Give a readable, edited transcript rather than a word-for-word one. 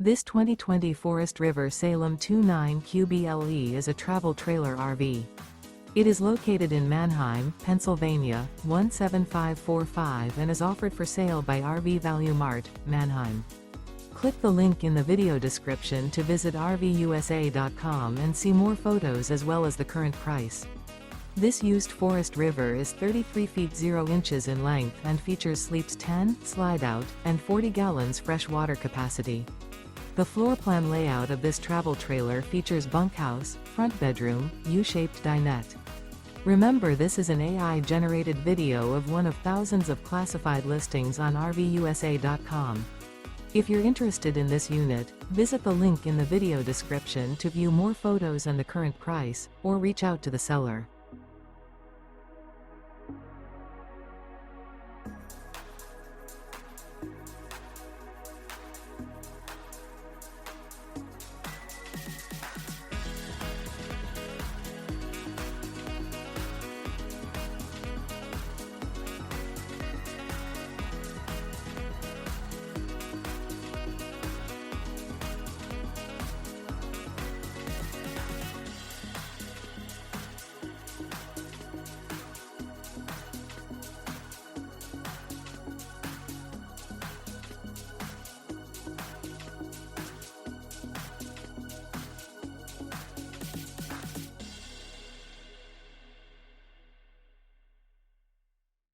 This 2020 Forest River Salem 29 QBLE is a travel trailer RV. It is located in Manheim, Pennsylvania, 17545 and is offered for sale by RV Value Mart, Manheim. Click the link in the video description to visit RVUSA.com and see more photos as well as the current price. This used Forest River is 33 feet 0 inches in length and features sleeps 10, Slideout, and 40 gallons fresh water capacity. The floor plan layout of this travel trailer features bunkhouse, front bedroom, U-shaped dinette. Remember, this is an AI-generated video of one of thousands of classified listings on RVUSA.com. If you're interested in this unit, visit the link in the video description to view more photos and the current price, or reach out to the seller.